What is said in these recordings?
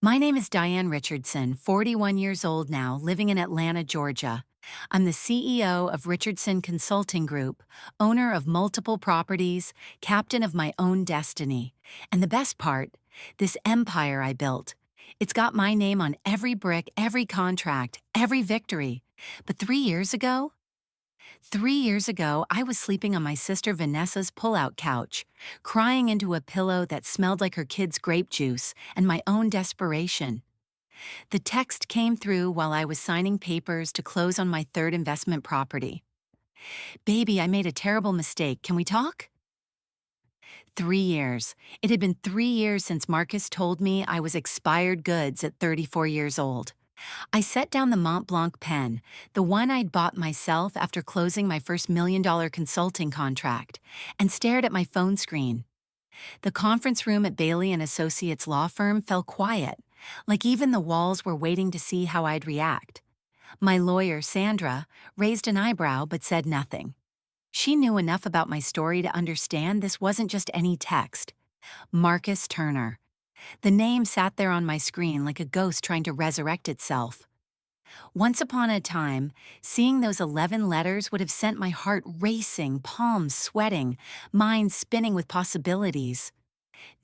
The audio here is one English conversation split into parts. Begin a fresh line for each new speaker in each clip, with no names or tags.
My name is Diane Richardson, 41 years old now, living in Atlanta, Georgia. I'm the CEO of Richardson Consulting Group, owner of multiple properties, captain of my own destiny. And the best part, this empire I built. It's got my name on every brick, every contract, every victory. But 3 years ago, I was sleeping on my sister Vanessa's pull-out couch, crying into a pillow that smelled like her kid's grape juice and my own desperation. The text came through while I was signing papers to close on my third investment property. Baby, I made a terrible mistake. Can we talk? 3 years. It had been 3 years since Marcus told me I was expired goods at 34 years old. I set down the Mont Blanc pen, the one I'd bought myself after closing my first $1 million consulting contract, and stared at my phone screen. The conference room at Bailey and Associates law firm fell quiet, like even the walls were waiting to see how I'd react. My lawyer, Sandra, raised an eyebrow but said nothing. She knew enough about my story to understand this wasn't just any text. Marcus Turner. The name sat there on my screen like a ghost trying to resurrect itself. Once upon a time, seeing those 11 letters would have sent my heart racing, palms sweating, mind spinning with possibilities.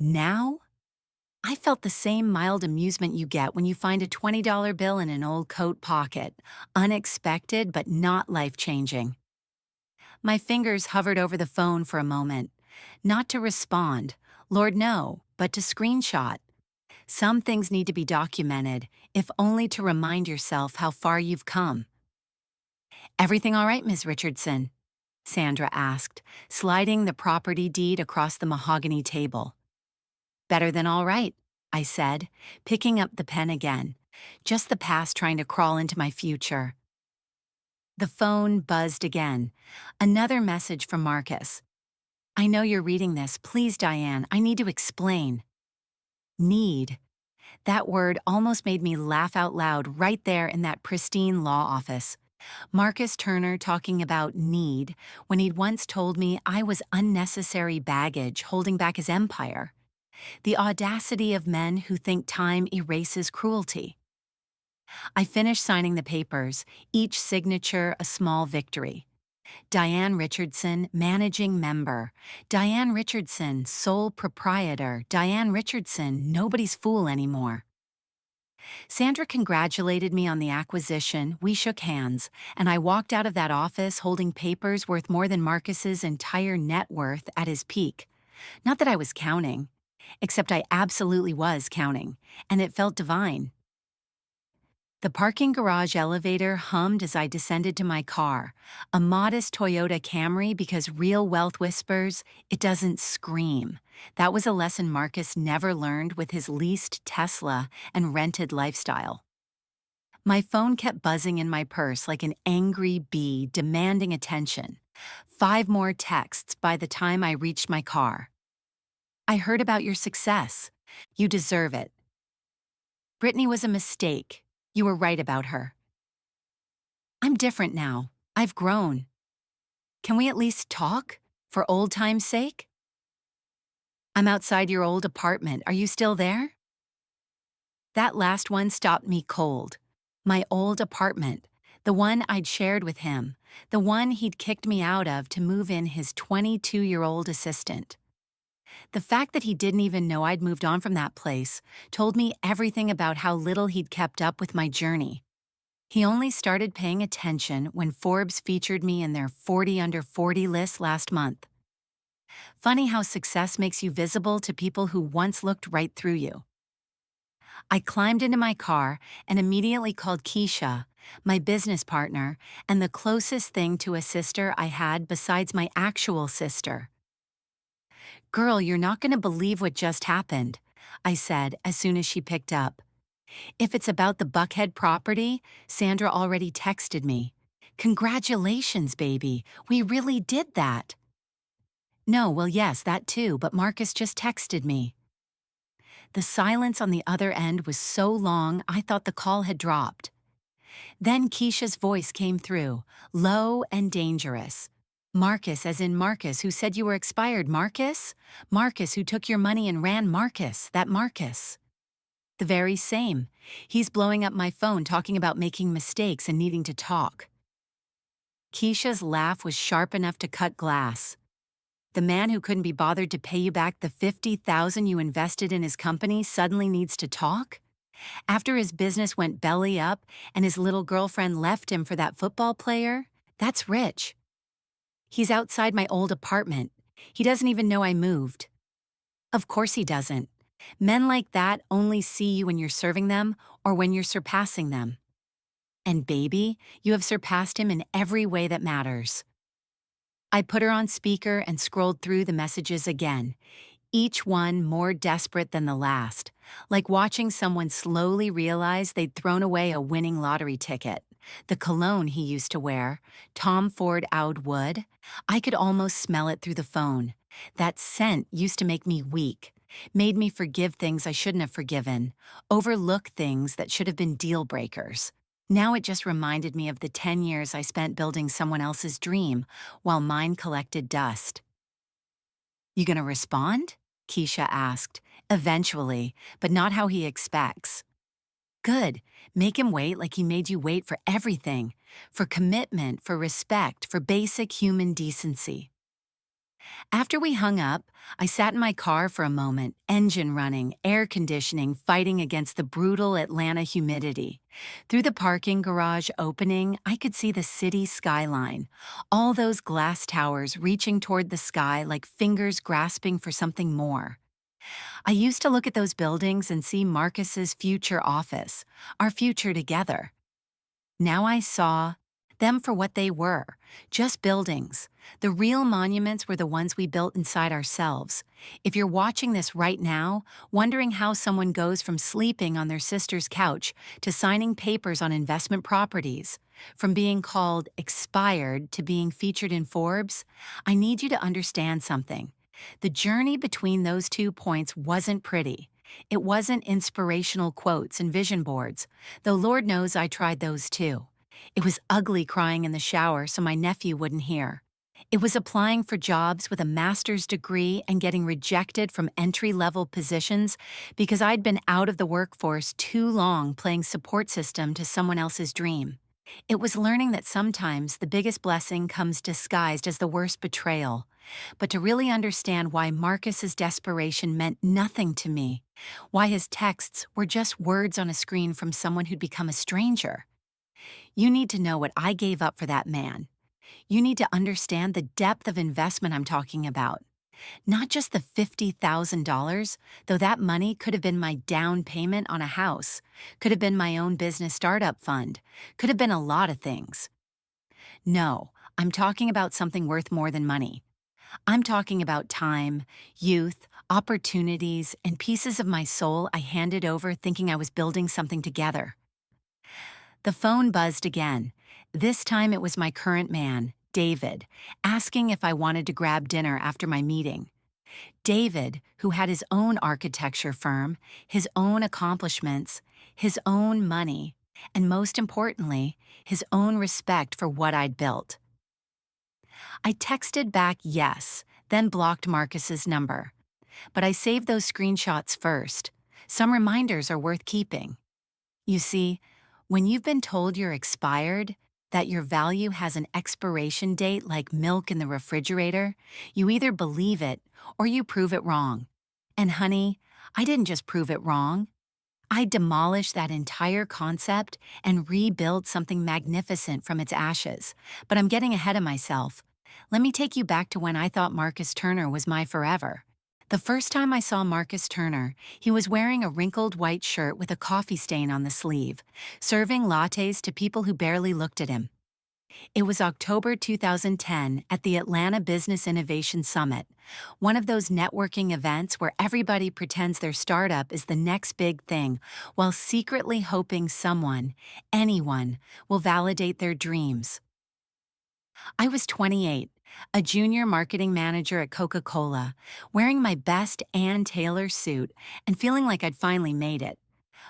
Now, I felt the same mild amusement you get when you find a $20 bill in an old coat pocket, unexpected but not life-changing. My fingers hovered over the phone for a moment, not to respond, Lord no, but to screenshot. Some things need to be documented, if only to remind yourself how far you've come. Everything all right, Ms. Richardson? Sandra asked, sliding the property deed across the mahogany table. Better than all right, I said, picking up the pen again. Just the past trying to crawl into my future. The phone buzzed again. Another message from Marcus. I know you're reading this. Please, Diane, I need to explain. Need. That word almost made me laugh out loud right there in that pristine law office. Marcus Turner talking about need when he'd once told me I was unnecessary baggage holding back his empire. The audacity of men who think time erases cruelty. I finished signing the papers, each signature a small victory. Diane Richardson, managing member. Diane Richardson, sole proprietor. Diane Richardson, nobody's fool anymore. Sandra congratulated me on the acquisition, we shook hands, and I walked out of that office holding papers worth more than Marcus's entire net worth at his peak. Not that I was counting, except I absolutely was counting, and it felt divine. The parking garage elevator hummed as I descended to my car, a modest Toyota Camry because real wealth whispers, it doesn't scream. That was a lesson Marcus never learned with his leased Tesla and rented lifestyle. My phone kept buzzing in my purse like an angry bee demanding attention. 5 more texts by the time I reached my car. I heard about your success. You deserve it. Brittany was a mistake. You were right about her. I'm different now. I've grown. Can we at least talk, for old time's sake? I'm outside your old apartment. Are you still there? That last one stopped me cold. My old apartment, the one I'd shared with him, the one he'd kicked me out of to move in his 22-year-old assistant. The fact that he didn't even know I'd moved on from that place told me everything about how little he'd kept up with my journey. He only started paying attention when Forbes featured me in their 40 under 40 list last month. Funny how success makes you visible to people who once looked right through you. I climbed into my car and immediately called Keisha, my business partner, and the closest thing to a sister I had besides my actual sister. Girl, you're not going to believe what just happened, I said as soon as she picked up. If it's about the Buckhead property, Sandra already texted me. Congratulations, baby. We really did that. No, well, yes, that too, but Marcus just texted me. The silence on the other end was so long I thought the call had dropped. Then Keisha's voice came through, low and dangerous. Marcus, as in Marcus, who said you were expired, Marcus? Marcus, who took your money and ran, Marcus, that Marcus. The very same. He's blowing up my phone talking about making mistakes and needing to talk. Keisha's laugh was sharp enough to cut glass. The man who couldn't be bothered to pay you back the $50,000 you invested in his company suddenly needs to talk? After his business went belly up and his little girlfriend left him for that football player? That's rich. He's outside my old apartment. He doesn't even know I moved. Of course he doesn't. Men like that only see you when you're serving them or when you're surpassing them. And baby, you have surpassed him in every way that matters. I put her on speaker and scrolled through the messages again, each one more desperate than the last, like watching someone slowly realize they'd thrown away a winning lottery ticket. The cologne he used to wear, Tom Ford Oud Wood, I could almost smell it through the phone. That scent used to make me weak, made me forgive things I shouldn't have forgiven, overlook things that should have been deal breakers. Now it just reminded me of the 10 years I spent building someone else's dream while mine collected dust. You gonna respond? Keisha asked. Eventually, but not how he expects. Good. Make him wait like he made you wait for everything. For commitment, for respect, for basic human decency. After we hung up, I sat in my car for a moment, engine running, air conditioning, fighting against the brutal Atlanta humidity. Through the parking garage opening, I could see the city skyline, all those glass towers reaching toward the sky like fingers grasping for something more. I used to look at those buildings and see Marcus's future office, our future together. Now I saw them for what they were, just buildings. The real monuments were the ones we built inside ourselves. If you're watching this right now, wondering how someone goes from sleeping on their sister's couch to signing papers on investment properties, from being called expired to being featured in Forbes, I need you to understand something. The journey between those 2 points wasn't pretty. It wasn't inspirational quotes and vision boards, though Lord knows I tried those too. It was ugly crying in the shower so my nephew wouldn't hear. It was applying for jobs with a master's degree and getting rejected from entry-level positions because I'd been out of the workforce too long playing support system to someone else's dream. It was learning that sometimes the biggest blessing comes disguised as the worst betrayal. But to really understand why Marcus's desperation meant nothing to me, why his texts were just words on a screen from someone who'd become a stranger. You need to know what I gave up for that man. You need to understand the depth of investment I'm talking about. Not just the $50,000, though that money could have been my down payment on a house, could have been my own business startup fund, could have been a lot of things. No, I'm talking about something worth more than money. I'm talking about time, youth, opportunities, and pieces of my soul I handed over thinking I was building something together. The phone buzzed again. This time it was my current man, David, asking if I wanted to grab dinner after my meeting. David, who had his own architecture firm, his own accomplishments, his own money, and most importantly, his own respect for what I'd built. I texted back yes, then blocked Marcus's number. But I saved those screenshots first. Some reminders are worth keeping. You see, when you've been told you're expired, that your value has an expiration date like milk in the refrigerator, you either believe it or you prove it wrong. And honey, I didn't just prove it wrong. I demolished that entire concept and rebuilt something magnificent from its ashes. But I'm getting ahead of myself. Let me take you back to when I thought Marcus Turner was my forever. The first time I saw Marcus Turner, he was wearing a wrinkled white shirt with a coffee stain on the sleeve, serving lattes to people who barely looked at him. It was October 2010 at the Atlanta Business Innovation Summit, one of those networking events where everybody pretends their startup is the next big thing while secretly hoping someone, anyone, will validate their dreams. I was 28, a junior marketing manager at Coca-Cola, wearing my best Ann Taylor suit and feeling like I'd finally made it.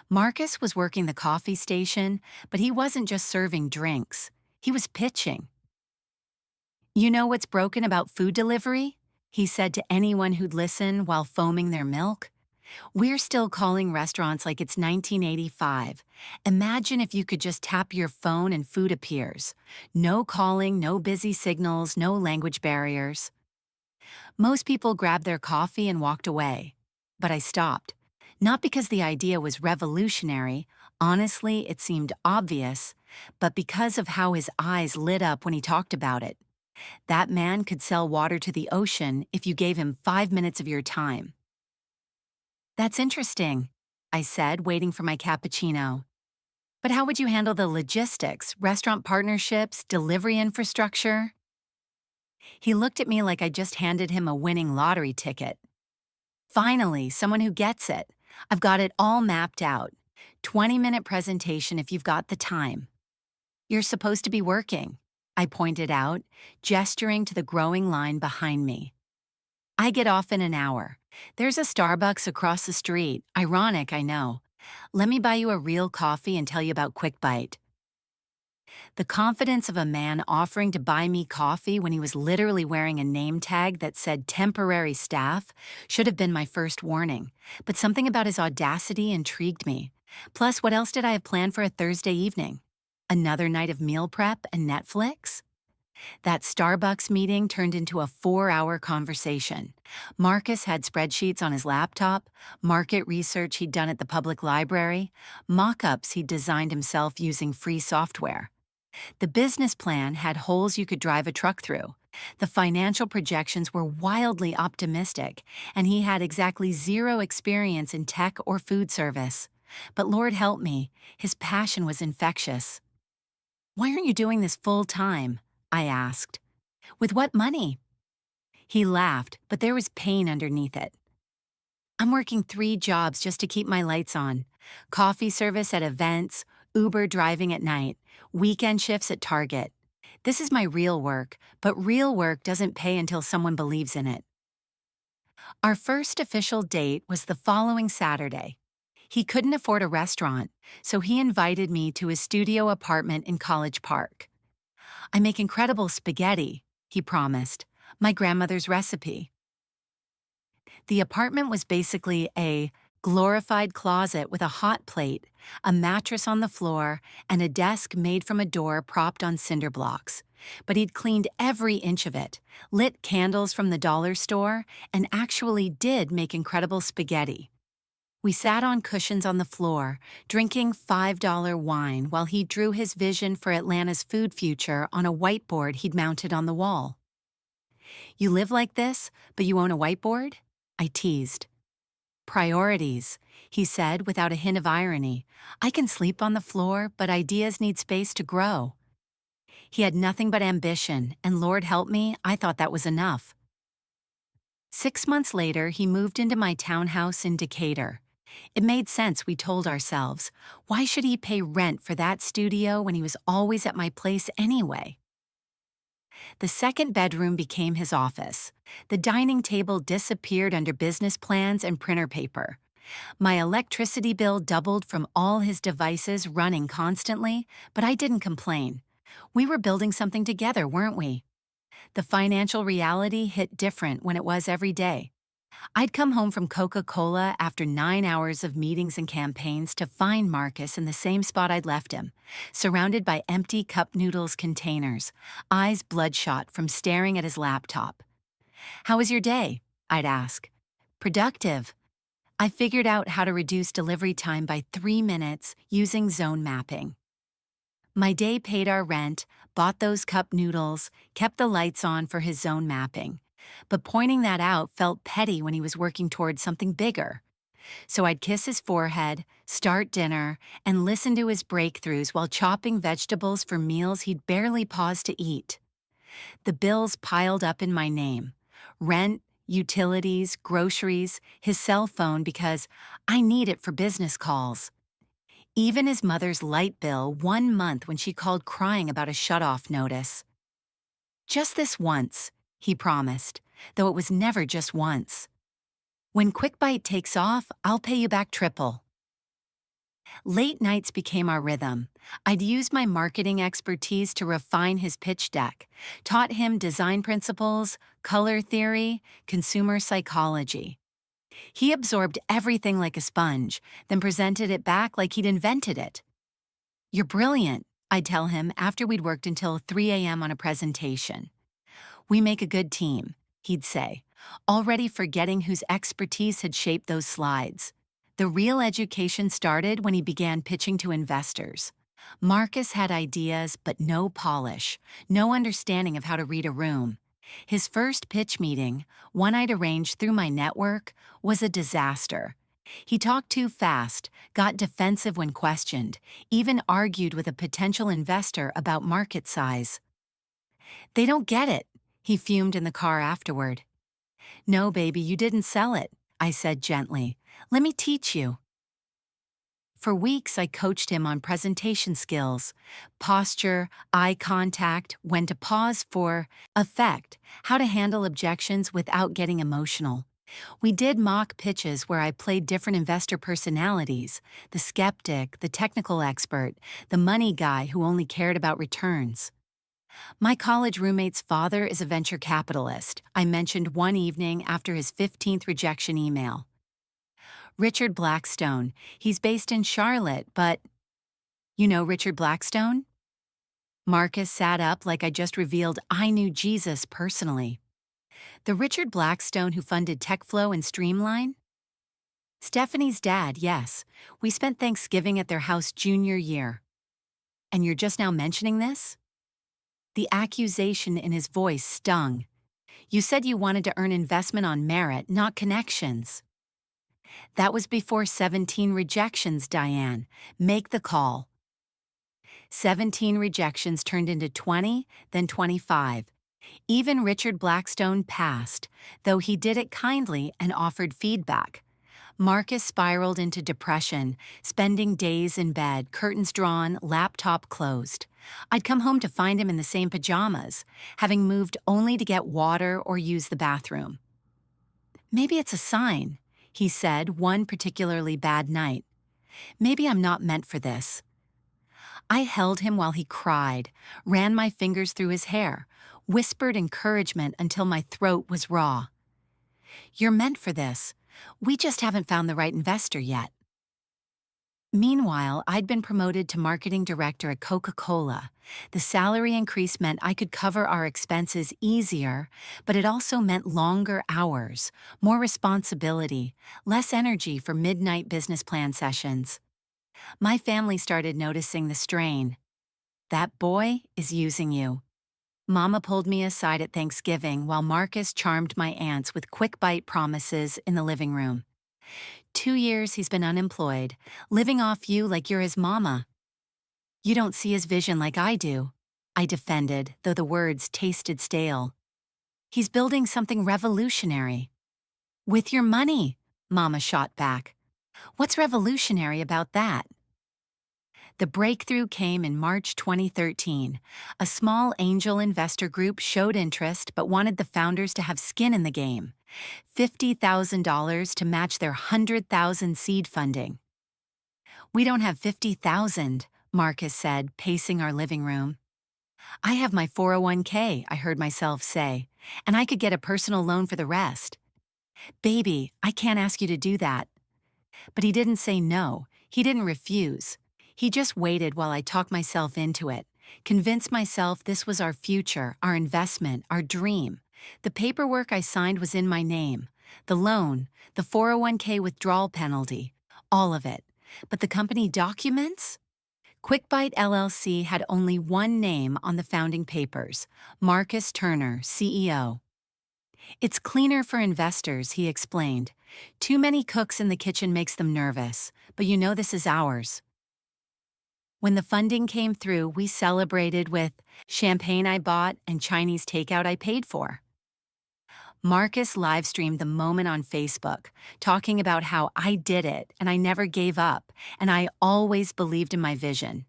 Marcus was working the coffee station, but he wasn't just serving drinks. He was pitching. "You know what's broken about food delivery?" he said to anyone who'd listen while foaming their milk. We're still calling restaurants like it's 1985. Imagine if you could just tap your phone and food appears. No calling, no busy signals, no language barriers. Most people grabbed their coffee and walked away. But I stopped. Not because the idea was revolutionary, honestly, it seemed obvious, but because of how his eyes lit up when he talked about it. That man could sell water to the ocean if you gave him 5 minutes of your time. That's interesting, I said, waiting for my cappuccino. But how would you handle the logistics, restaurant partnerships, delivery infrastructure? He looked at me like I just handed him a winning lottery ticket. Finally, someone who gets it. I've got it all mapped out. 20-minute presentation if you've got the time. You're supposed to be working, I pointed out, gesturing to the growing line behind me. I get off in an hour. There's a Starbucks across the street. Ironic, I know. Let me buy you a real coffee and tell you about Quick Bite. The confidence of a man offering to buy me coffee when he was literally wearing a name tag that said temporary staff should have been my first warning, but something about his audacity intrigued me. Plus, what else did I have planned for a Thursday evening? Another night of meal prep and Netflix? That Starbucks meeting turned into a 4-hour conversation. Marcus had spreadsheets on his laptop, market research he'd done at the public library, mock-ups he'd designed himself using free software. The business plan had holes you could drive a truck through. The financial projections were wildly optimistic, and he had exactly zero experience in tech or food service. But Lord help me, his passion was infectious. "Why aren't you doing this full time?" I asked. "With what money?" He laughed, but there was pain underneath it. "I'm working 3 jobs just to keep my lights on. Coffee service at events, Uber driving at night, weekend shifts at Target. This is my real work, but real work doesn't pay until someone believes in it." Our first official date was the following Saturday. He couldn't afford a restaurant, so he invited me to his studio apartment in College Park. "I make incredible spaghetti," he promised, "my grandmother's recipe." The apartment was basically a glorified closet with a hot plate, a mattress on the floor, and a desk made from a door propped on cinder blocks. But he'd cleaned every inch of it, lit candles from the dollar store, and actually did make incredible spaghetti. We sat on cushions on the floor, drinking $5 wine while he drew his vision for Atlanta's food future on a whiteboard he'd mounted on the wall. "You live like this, but you own a whiteboard?" I teased. "Priorities," he said without a hint of irony. "I can sleep on the floor, but ideas need space to grow." He had nothing but ambition, and Lord help me, I thought that was enough. 6 months later, he moved into my townhouse in Decatur. It made sense, we told ourselves. Why should he pay rent for that studio when he was always at my place anyway? The second bedroom became his office. The dining table disappeared under business plans and printer paper. My electricity bill doubled from all his devices running constantly, but I didn't complain. We were building something together, weren't we? The financial reality hit different when it was every day. I'd come home from Coca-Cola after 9 hours of meetings and campaigns to find Marcus in the same spot I'd left him, surrounded by empty cup noodles containers, eyes bloodshot from staring at his laptop. "How was your day?" I'd ask. "Productive. I figured out how to reduce delivery time by 3 minutes using zone mapping." My day paid our rent, bought those cup noodles, kept the lights on for his zone mapping. But pointing that out felt petty when he was working towards something bigger. So I'd kiss his forehead, start dinner, and listen to his breakthroughs while chopping vegetables for meals he'd barely paused to eat. The bills piled up in my name. Rent, utilities, groceries, his cell phone because I need it for business calls. Even his mother's light bill 1 month when she called crying about a shut-off notice. "Just this once," he promised, though it was never just once. "When Quick Bite takes off, I'll pay you back triple." Late nights became our rhythm. I'd use my marketing expertise to refine his pitch deck, taught him design principles, color theory, consumer psychology. He absorbed everything like a sponge, then presented it back like he'd invented it. "You're brilliant," I'd tell him after we'd worked until 3 a.m. on a presentation. "We make a good team," he'd say, already forgetting whose expertise had shaped those slides. The real education started when he began pitching to investors. Marcus had ideas, but no polish, no understanding of how to read a room. His first pitch meeting, one I'd arranged through my network, was a disaster. He talked too fast, got defensive when questioned, even argued with a potential investor about market size. "They don't get it," he fumed in the car afterward. "No, baby, you didn't sell it," I said gently. "Let me teach you." For weeks, I coached him on presentation skills, posture, eye contact, when to pause for effect, how to handle objections without getting emotional. We did mock pitches where I played different investor personalities: the skeptic, the technical expert, the money guy who only cared about returns. My college roommate's father is a venture capitalist, I mentioned one evening after his 15th rejection email. "Richard Blackstone. He's based in Charlotte, but—" "You know Richard Blackstone?" Marcus sat up like I just revealed I knew Jesus personally. "The Richard Blackstone who funded TechFlow and Streamline?" "Stephanie's dad, yes. We spent Thanksgiving at their house junior year." "And you're just now mentioning this?" The accusation in his voice stung. "You said you wanted to earn investment on merit, not connections." "That was before 17 rejections, Diane. Make the call." 17 rejections turned into 20, then 25. Even Richard Blackstone passed, though he did it kindly and offered feedback. Marcus spiraled into depression, spending days in bed, curtains drawn, laptop closed. I'd come home to find him in the same pajamas, having moved only to get water or use the bathroom. "Maybe it's a sign," he said one particularly bad night. "Maybe I'm not meant for this." I held him while he cried, ran my fingers through his hair, whispered encouragement until my throat was raw. "You're meant for this. We just haven't found the right investor yet." Meanwhile, I'd been promoted to marketing director at Coca-Cola. The salary increase meant I could cover our expenses easier, but it also meant longer hours, more responsibility, less energy for midnight business plan sessions. My family started noticing the strain. "That boy is using you." Mama pulled me aside at Thanksgiving while Marcus charmed my aunts with quick bite promises in the living room. "2 years he's been unemployed, living off you like you're his mama." "You don't see his vision like I do," I defended, though the words tasted stale. "He's building something revolutionary." "With your money," Mama shot back. "What's revolutionary about that?" The breakthrough came in March 2013. A small angel investor group showed interest but wanted the founders to have skin in the game. $50,000 to match their 100,000 seed funding. "We don't have 50,000, Marcus said, pacing our living room. "I have my 401k, I heard myself say, "and I could get a personal loan for the rest." "Baby, I can't ask you to do that." But he didn't say no. He didn't refuse. He just waited while I talked myself into it, convinced myself this was our future, our investment, our dream. The paperwork I signed was in my name. The loan, the 401k withdrawal penalty, all of it. But the company documents? QuickBite LLC had only one name on the founding papers: Marcus Turner, CEO. "It's cleaner for investors," he explained. "Too many cooks in the kitchen makes them nervous, but you know this is ours." When the funding came through, we celebrated with champagne I bought and Chinese takeout I paid for. Marcus livestreamed the moment on Facebook, talking about how I did it and I never gave up, and I always believed in my vision.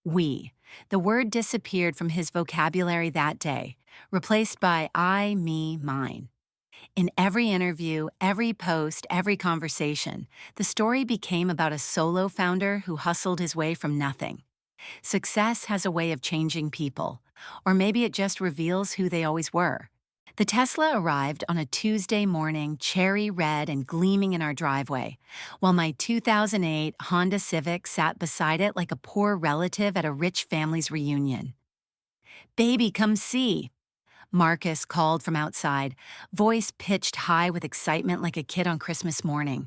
We. The word disappeared from his vocabulary that day, replaced by I, me, mine. In every interview, every post, every conversation, the story became about a solo founder who hustled his way from nothing. Success has a way of changing people, or maybe it just reveals who they always were. The Tesla arrived on a Tuesday morning, cherry red and gleaming in our driveway, while my 2008 Honda Civic sat beside it like a poor relative at a rich family's reunion. "Baby, come see," Marcus called from outside, voice pitched high with excitement like a kid on Christmas morning.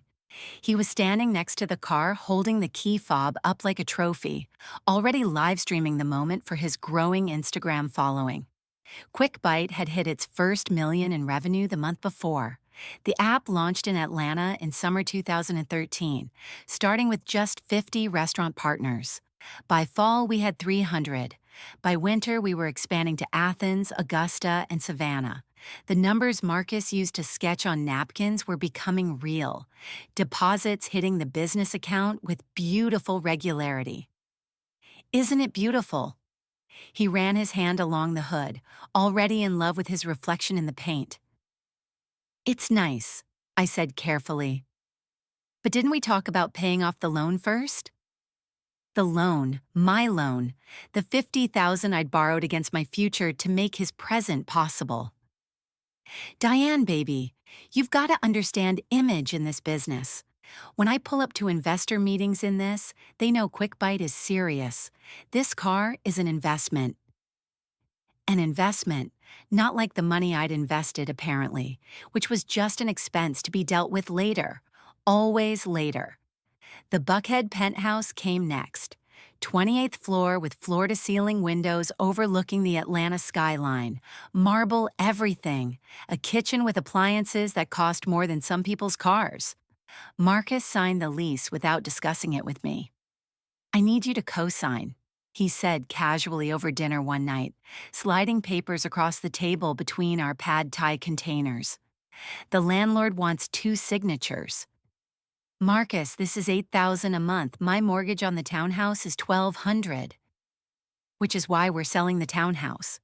He was standing next to the car holding the key fob up like a trophy, already live streaming the moment for his growing Instagram following. QuickBite had hit its first million in revenue the month before. The app launched in Atlanta in summer 2013, starting with just 50 restaurant partners. By fall, we had 300. By winter, we were expanding to Athens, Augusta, and Savannah. The numbers Marcus used to sketch on napkins were becoming real. Deposits hitting the business account with beautiful regularity. "Isn't it beautiful?" He ran his hand along the hood, already in love with his reflection in the paint. "It's nice," I said carefully. "But didn't we talk about paying off the loan first?" The loan, my loan, the $50,000 I'd borrowed against my future to make his present possible. "Diane, baby, you've got to understand image in this business. When I pull up to investor meetings in this, they know QuickBite is serious. This car is an investment." An investment, not like the money I'd invested, apparently, which was just an expense to be dealt with later, always later. The Buckhead penthouse came next. 28th floor with floor-to-ceiling windows overlooking the Atlanta skyline. Marble everything. A kitchen with appliances that cost more than some people's cars. Marcus signed the lease without discussing it with me. "I need you to co-sign," he said casually over dinner one night, sliding papers across the table between our pad thai containers. "The landlord wants 2 signatures." "Marcus, this is $8,000 a month. My mortgage on the townhouse is $1,200. Which is why we're selling the townhouse.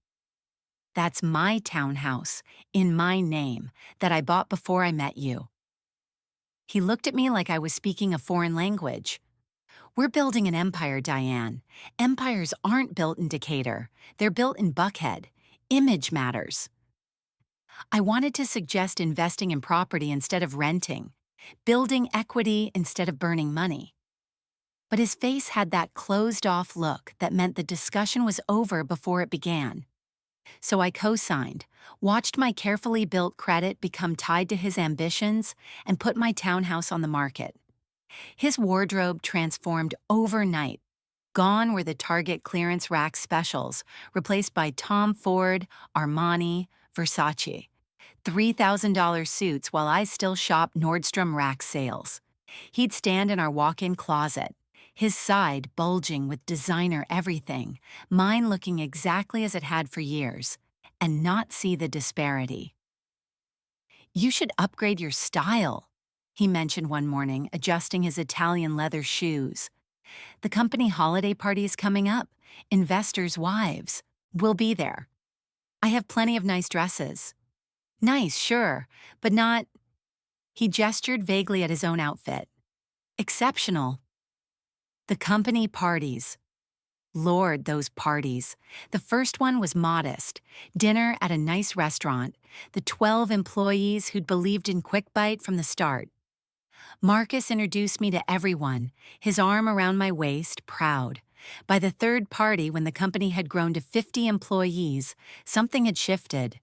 That's my townhouse, in my name, that I bought before I met you." He looked at me like I was speaking a foreign language. "We're building an empire, Diane. Empires aren't built in Decatur. They're built in Buckhead. Image matters." I wanted to suggest investing in property instead of renting, building equity instead of burning money. But his face had that closed-off look that meant the discussion was over before it began. So I co-signed, watched my carefully built credit become tied to his ambitions, and put my townhouse on the market. His wardrobe transformed overnight. Gone were the Target clearance rack specials, replaced by Tom Ford, Armani, Versace. $3,000 suits while I still shop Nordstrom rack sales. He'd stand in our walk-in closet, his side bulging with designer everything, mine looking exactly as it had for years, and not see the disparity. "You should upgrade your style," he mentioned one morning, adjusting his Italian leather shoes. "The company holiday party is coming up. Investors' wives. We'll be there. I have plenty of nice dresses." "Nice, sure, but not—" He gestured vaguely at his own outfit. "Exceptional." The company parties. Lord, those parties. The first one was modest. Dinner at a nice restaurant. The 12 employees who'd believed in QuickBite from the start. Marcus introduced me to everyone, his arm around my waist, proud. By the third party, when the company had grown to 50 employees, something had shifted.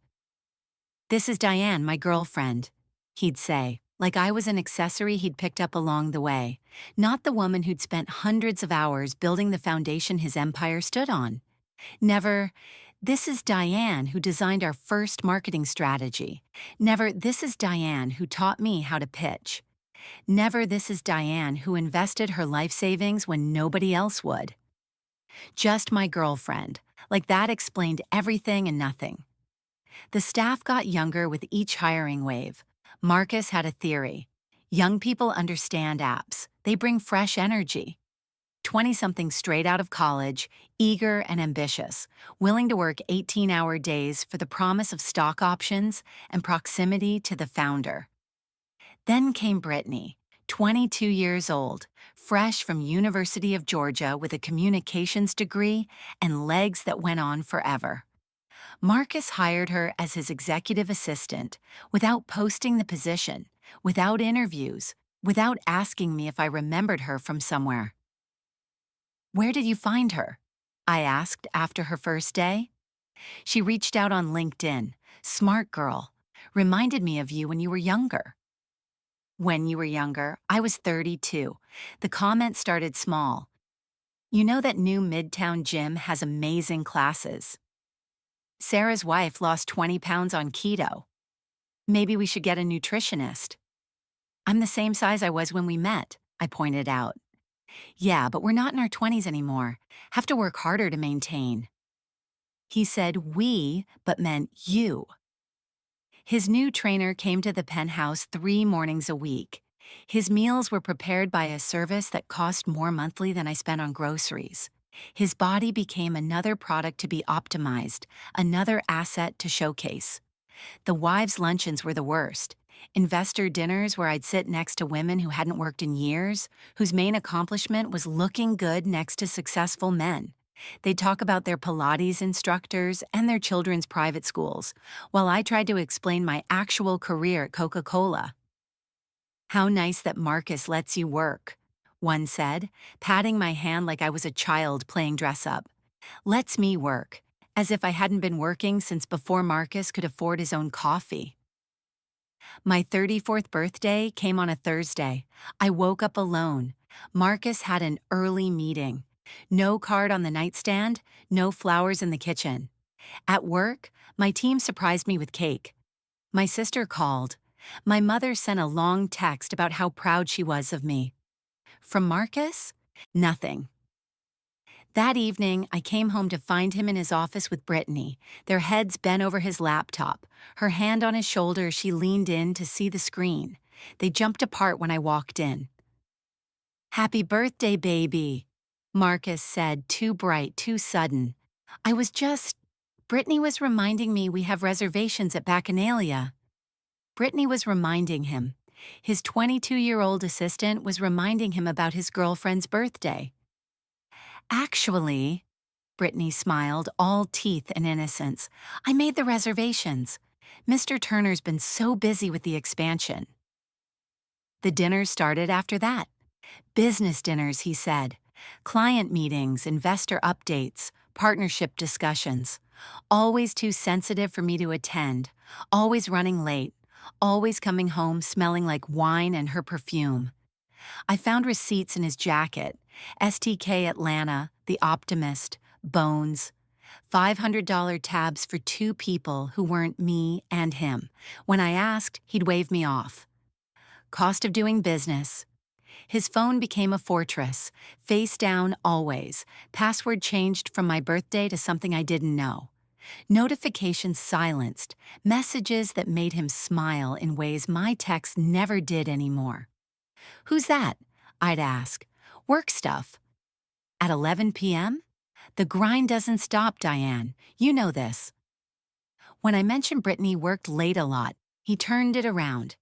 "This is Diane, my girlfriend," he'd say, like I was an accessory he'd picked up along the way, not the woman who'd spent hundreds of hours building the foundation his empire stood on. Never, "This is Diane who designed our first marketing strategy." Never, "This is Diane who taught me how to pitch." Never, "This is Diane who invested her life savings when nobody else would." Just my girlfriend, like that explained everything and nothing. The staff got younger with each hiring wave. Marcus had a theory. Young people understand apps. They bring fresh energy. 20-somethings straight out of college, eager and ambitious, willing to work 18-hour days for the promise of stock options and proximity to the founder. Then came Brittany, 22 years old, fresh from University of Georgia with a communications degree and legs that went on forever. Marcus hired her as his executive assistant without posting the position, without interviews, without asking me if I remembered her from somewhere. "Where did you find her?" I asked after her first day. She reached out on LinkedIn. "Smart girl. Reminded me of you when you were younger." When you were younger, I was 32. The comment started small. "You know that new Midtown gym has amazing classes. Sarah's wife lost 20 pounds on keto. Maybe we should get a nutritionist." "I'm the same size I was when we met," I pointed out. "Yeah, but we're not in our 20s anymore. Have to work harder to maintain." He said "we," but meant you. His new trainer came to the penthouse 3 mornings a week. His meals were prepared by a service that cost more monthly than I spent on groceries. His body became another product to be optimized, another asset to showcase. The wives' luncheons were the worst. Investor dinners where I'd sit next to women who hadn't worked in years, whose main accomplishment was looking good next to successful men. They'd talk about their Pilates instructors and their children's private schools, while I tried to explain my actual career at Coca-Cola. "How nice that Marcus lets you work," one said, patting my hand like I was a child playing dress-up. "Lets me work," as if I hadn't been working since before Marcus could afford his own coffee. My 34th birthday came on a Thursday. I woke up alone. Marcus had an early meeting. No card on the nightstand, no flowers in the kitchen. At work, my team surprised me with cake. My sister called. My mother sent a long text about how proud she was of me. From Marcus? Nothing. That evening, I came home to find him in his office with Brittany, their heads bent over his laptop. Her hand on his shoulder, she leaned in to see the screen. They jumped apart when I walked in. "Happy birthday, baby," Marcus said, too bright, too sudden. I was just... Brittany was reminding me we have reservations at Bacchanalia. Brittany was reminding him. His 22-year-old assistant was reminding him about his girlfriend's birthday. "Actually," Brittany smiled, all teeth and innocence, "I made the reservations. Mr. Turner's been so busy with the expansion." The dinners started after that. Business dinners, he said. Client meetings, investor updates, partnership discussions. Always too sensitive for me to attend, always running late, always coming home smelling like wine and her perfume. I found receipts in his jacket. STK Atlanta, The Optimist, Bones. $500 tabs for 2 people who weren't me and him. When I asked, he'd wave me off. Cost of doing business. His phone became a fortress. Face down always. Password changed from my birthday to something I didn't know. Notifications silenced. Messages that made him smile in ways my texts never did anymore. "Who's that?" I'd ask. "Work stuff." At 11 p.m.? The grind doesn't stop, Diane. You know this. When I mentioned Brittany worked late a lot, he turned it around.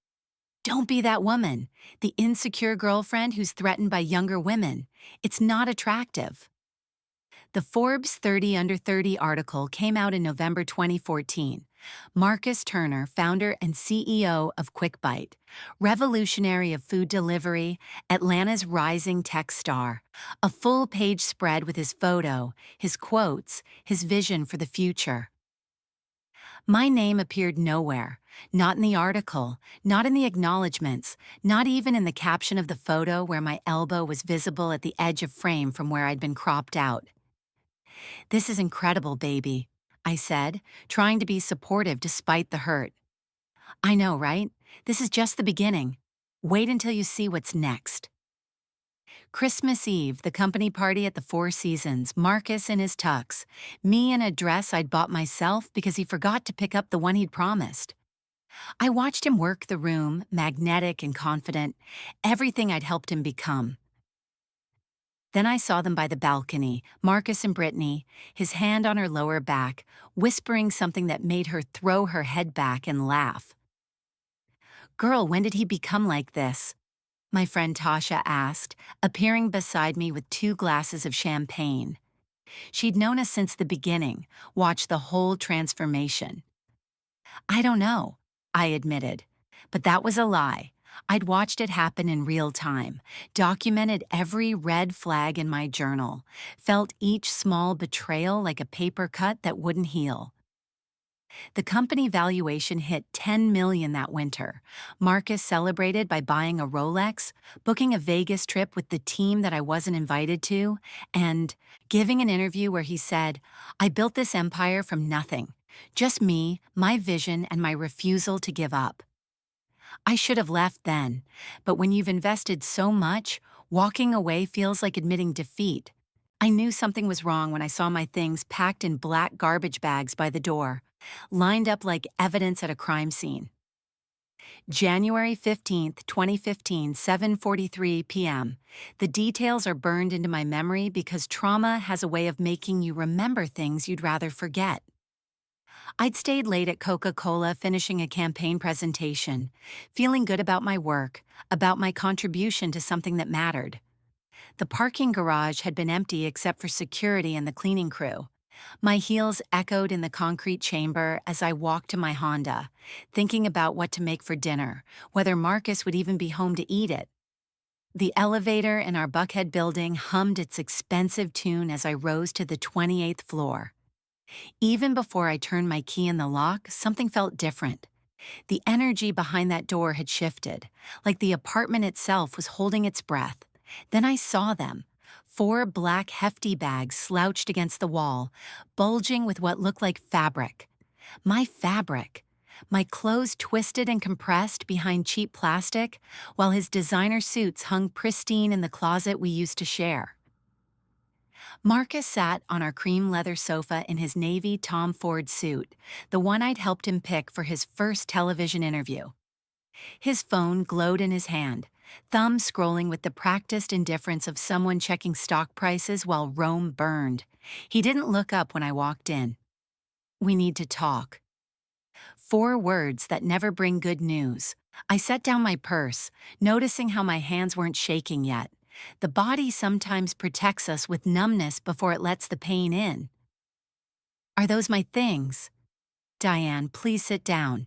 "Don't be that woman, the insecure girlfriend who's threatened by younger women. It's not attractive." The Forbes 30 Under 30 article came out in November 2014. Marcus Turner, founder and CEO of QuickBite, revolutionary of food delivery, Atlanta's rising tech star. A full-page spread with his photo, his quotes, his vision for the future. My name appeared nowhere, not in the article, not in the acknowledgments, not even in the caption of the photo where my elbow was visible at the edge of frame from where I'd been cropped out. "This is incredible, baby," I said, trying to be supportive despite the hurt. "I know, right? This is just the beginning. Wait until you see what's next." Christmas Eve, the company party at the Four Seasons, Marcus in his tux, me in a dress I'd bought myself because he forgot to pick up the one he'd promised. I watched him work the room, magnetic and confident, everything I'd helped him become. Then I saw them by the balcony, Marcus and Brittany, his hand on her lower back, whispering something that made her throw her head back and laugh. "Girl, when did he become like this?" my friend Tasha asked, appearing beside me with 2 glasses of champagne. She'd known us since the beginning, watched the whole transformation. I don't know, I admitted. But that was a lie. I'd watched it happen in real time, documented every red flag in my journal, felt each small betrayal like a paper cut that wouldn't heal. The company valuation hit $10 million that winter. Marcus celebrated by buying a Rolex, booking a Vegas trip with the team that I wasn't invited to, and giving an interview where he said, "I built this empire from nothing. Just me, my vision, and my refusal to give up." I should have left then, but when you've invested so much, walking away feels like admitting defeat. I knew something was wrong when I saw my things packed in black garbage bags by the door, lined up like evidence at a crime scene. January 15th, 2015, 7:43 p.m. The details are burned into my memory because trauma has a way of making you remember things you'd rather forget. I'd stayed late at Coca-Cola finishing a campaign presentation, feeling good about my work, about my contribution to something that mattered. The parking garage had been empty except for security and the cleaning crew. My heels echoed in the concrete chamber as I walked to my Honda, thinking about what to make for dinner, whether Marcus would even be home to eat it. The elevator in our Buckhead building hummed its expensive tune as I rose to the 28th floor. Even before I turned my key in the lock, something felt different. The energy behind that door had shifted, like the apartment itself was holding its breath. Then I saw them. 4 black hefty bags slouched against the wall, bulging with what looked like fabric. My fabric. My clothes twisted and compressed behind cheap plastic, while his designer suits hung pristine in the closet we used to share. Marcus sat on our cream leather sofa in his navy Tom Ford suit, the one I'd helped him pick for his first television interview. His phone glowed in his hand, thumb scrolling with the practiced indifference of someone checking stock prices while Rome burned. He didn't look up when I walked in. "We need to talk." 4 words that never bring good news. I set down my purse, noticing how my hands weren't shaking yet. The body sometimes protects us with numbness before it lets the pain in. "Are those my things?" "Diane, please sit down."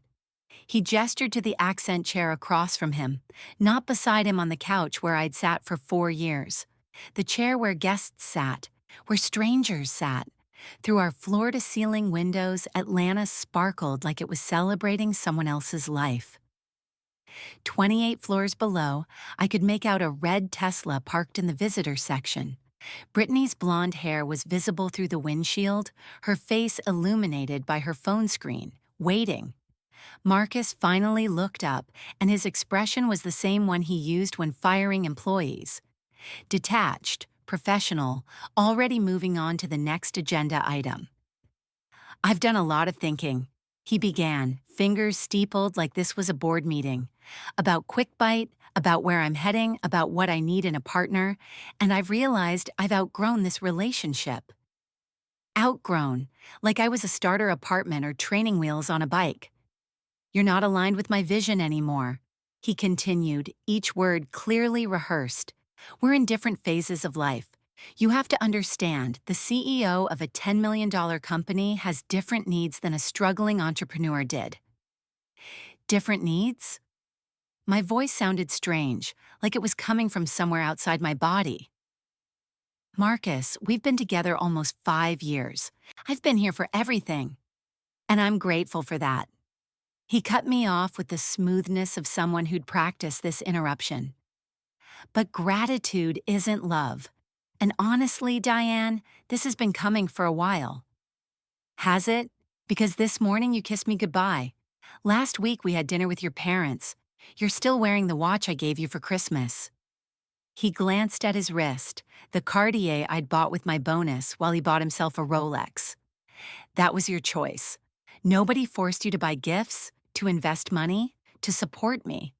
He gestured to the accent chair across from him, not beside him on the couch where I'd sat for 4 years. The chair where guests sat, where strangers sat. Through our floor-to-ceiling windows, Atlanta sparkled like it was celebrating someone else's life. 28 floors below, I could make out a red Tesla parked in the visitor section. Brittany's blonde hair was visible through the windshield, her face illuminated by her phone screen, waiting. Marcus finally looked up, and his expression was the same one he used when firing employees. Detached, professional, already moving on to the next agenda item. "I've done a lot of thinking," he began, fingers steepled like this was a board meeting. "About Quick Bite, about where I'm heading, about what I need in a partner, and I've realized I've outgrown this relationship." Outgrown, like I was a starter apartment or training wheels on a bike. "You're not aligned with my vision anymore," he continued, each word clearly rehearsed. "We're in different phases of life. You have to understand, the CEO of a $10 million company has different needs than a struggling entrepreneur did." Different needs? My voice sounded strange, like it was coming from somewhere outside my body. "Marcus, we've been together almost 5 years. I've been here for everything. And I'm grateful for that." He cut me off with the smoothness of someone who'd practiced this interruption. "But gratitude isn't love. And honestly, Diane, this has been coming for a while." "Has it? Because this morning you kissed me goodbye. Last week we had dinner with your parents. You're still wearing the watch I gave you for Christmas." He glanced at his wrist, the Cartier I'd bought with my bonus while he bought himself a Rolex. "That was your choice. Nobody forced you to buy gifts, to invest money, to support me.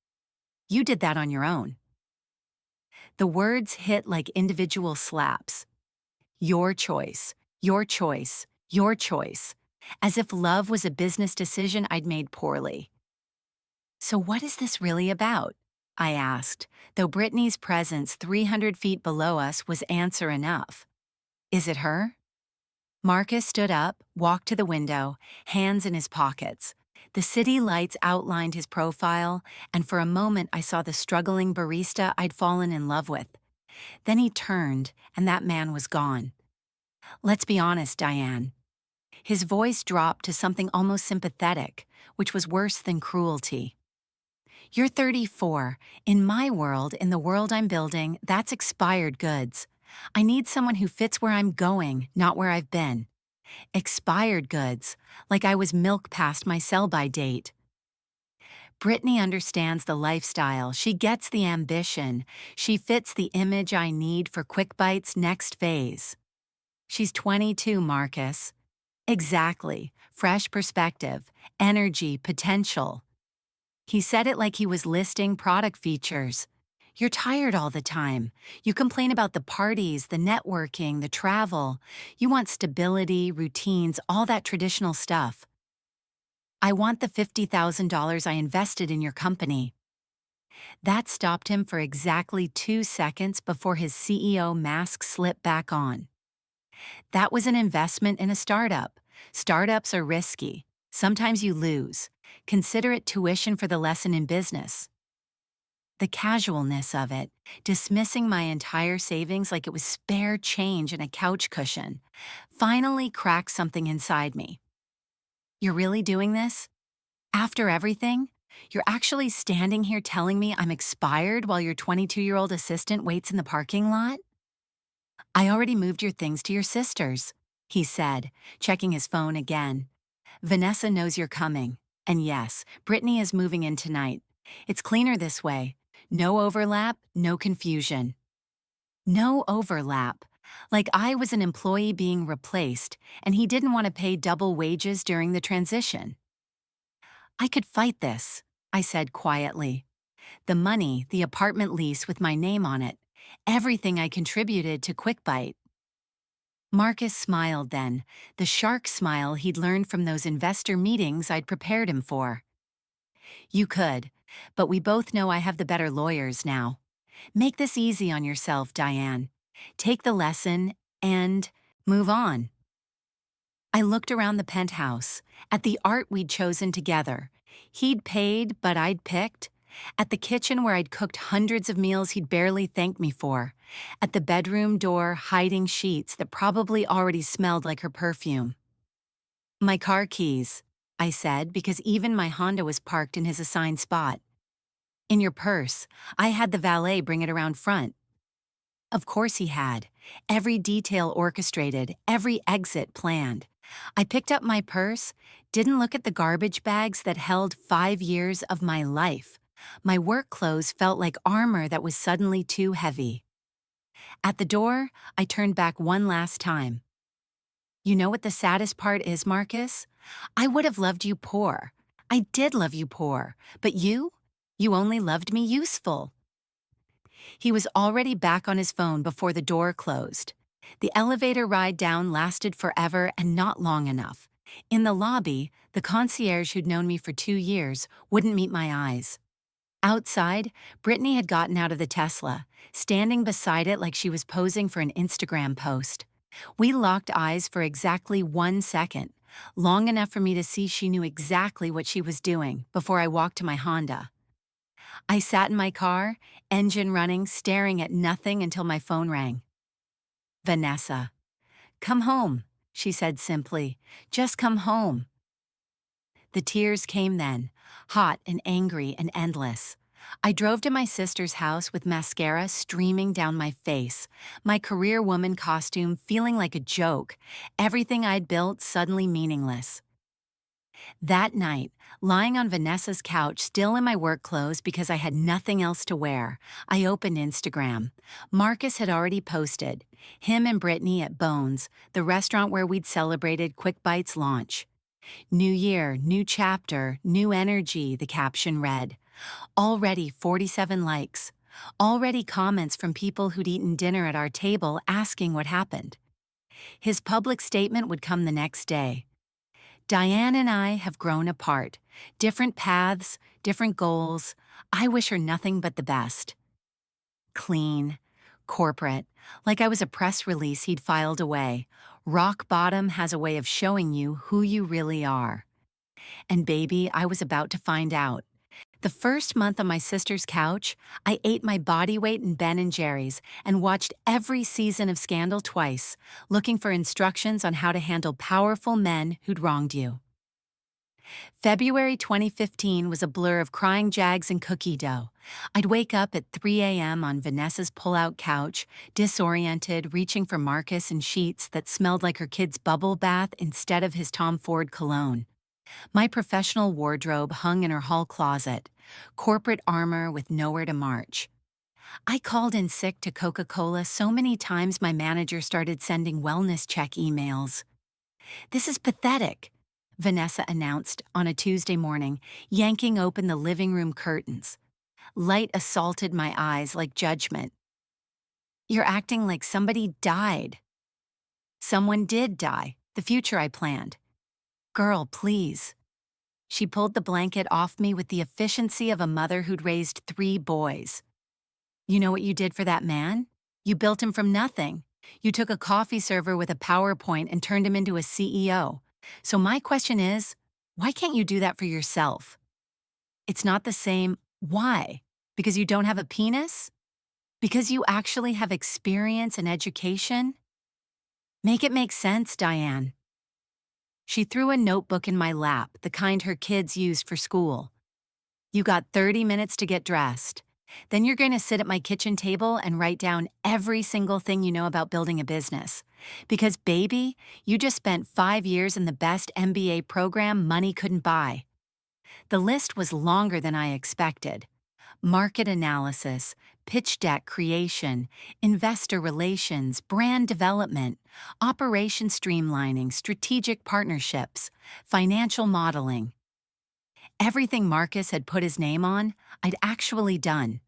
You did that on your own." The words hit like individual slaps. Your choice, your choice, your choice. As if love was a business decision I'd made poorly. "So what is this really about?" I asked, though Brittany's presence 300 feet below us was answer enough. "Is it her?" Marcus stood up, walked to the window, hands in his pockets. The city lights outlined his profile, and for a moment I saw the struggling barista I'd fallen in love with. Then he turned, and that man was gone. Let's be honest, Diane. His voice dropped to something almost sympathetic, which was worse than cruelty. You're 34. In my world, in the world I'm building, that's expired goods. I need someone who fits where I'm going, not where I've been. Expired goods, like I was milk past my sell-by date. Brittany understands the lifestyle, she gets the ambition, she fits the image I need for QuickBite's next phase. She's 22, Marcus. Exactly. Fresh perspective, energy, potential. He said it like he was listing product features. You're tired all the time. You complain about the parties, the networking, the travel. You want stability, routines, all that traditional stuff. I want the $50,000 I invested in your company. That stopped him for exactly 2 seconds before his CEO mask slipped back on. That was an investment in a startup. Startups are risky. Sometimes you lose. Consider it tuition for the lesson in business. The casualness of it, dismissing my entire savings like it was spare change in a couch cushion, finally cracked something inside me. You're really doing this? After everything? You're actually standing here telling me I'm expired while your 22-year-old assistant waits in the parking lot? I already moved your things to your sister's, he said, checking his phone again. Vanessa knows you're coming. And yes, Brittany is moving in tonight. It's cleaner this way. No overlap, no confusion. No overlap. Like I was an employee being replaced, and he didn't want to pay double wages during the transition. I could fight this, I said quietly. The money, the apartment lease with my name on it, everything I contributed to QuickBite. Marcus smiled then, the shark smile he'd learned from those investor meetings I'd prepared him for. You could, but we both know I have the better lawyers now. Make this easy on yourself, Diane. Take the lesson and move on. I looked around the penthouse, at the art we'd chosen together. He'd paid, but I'd picked. At the kitchen where I'd cooked hundreds of meals he'd barely thanked me for. At the bedroom door hiding sheets that probably already smelled like her perfume. My car keys, I said, because even my Honda was parked in his assigned spot. In your purse. I had the valet bring it around front. Of course he had. Every detail orchestrated, every exit planned. I picked up my purse, didn't look at the garbage bags that held 5 years of my life. My work clothes felt like armor that was suddenly too heavy. At the door, I turned back one last time. You know what the saddest part is, Marcus? I would have loved you poor. I did love you poor. But you only loved me useful. He was already back on his phone before the door closed. The elevator ride down lasted forever and not long enough. In the lobby, the concierge who'd known me for 2 years wouldn't meet my eyes. Outside, Brittany had gotten out of the Tesla, standing beside it like she was posing for an Instagram post. We locked eyes for exactly 1 second, long enough for me to see she knew exactly what she was doing before I walked to my Honda. I sat in my car, engine running, staring at nothing until my phone rang. Vanessa. Come home, she said simply. Just come home. The tears came then, hot and angry and endless. I drove to my sister's house with mascara streaming down my face, my career woman costume feeling like a joke, everything I'd built suddenly meaningless. That night, lying on Vanessa's couch still in my work clothes because I had nothing else to wear, I opened Instagram. Marcus had already posted, him and Brittany at Bones, the restaurant where we'd celebrated QuickBite's launch. New year, new chapter, new energy, the caption read. Already 47 likes. Already comments from people who'd eaten dinner at our table asking what happened. His public statement would come the next day. Diane and I have grown apart. Different paths, different goals. I wish her nothing but the best. Clean, corporate. Like I was a press release he'd filed away. Rock bottom has a way of showing you who you really are. And baby, I was about to find out. The first month on my sister's couch, I ate my body weight in Ben and Jerry's and watched every season of Scandal twice, looking for instructions on how to handle powerful men who'd wronged you. February 2015 was a blur of crying jags and cookie dough. I'd wake up at 3 a.m. on Vanessa's pull-out couch, disoriented, reaching for Marcus in sheets that smelled like her kid's bubble bath instead of his Tom Ford cologne. My professional wardrobe hung in her hall closet, corporate armor with nowhere to march. I called in sick to Coca-Cola so many times my manager started sending wellness check emails. "This is pathetic," Vanessa announced on a Tuesday morning, yanking open the living room curtains. Light assaulted my eyes like judgment. "You're acting like somebody died." "Someone did die, the future I planned." "Girl, please." She pulled the blanket off me with the efficiency of a mother who'd raised 3 boys. "You know what you did for that man? You built him from nothing. You took a coffee server with a PowerPoint and turned him into a CEO. So my question is, why can't you do that for yourself?" "It's not the same." "Why? Because you don't have a penis? Because you actually have experience and education?" "Make it make sense, Diane." She threw a notebook in my lap, the kind her kids used for school. "You got 30 minutes to get dressed. Then you're going to sit at my kitchen table and write down every single thing you know about building a business. Because, baby, you just spent 5 years in the best MBA program money couldn't buy." The list was longer than I expected. Market analysis, pitch deck creation, investor relations, brand development, operation streamlining, strategic partnerships, financial modeling. Everything Marcus had put his name on, I'd actually done.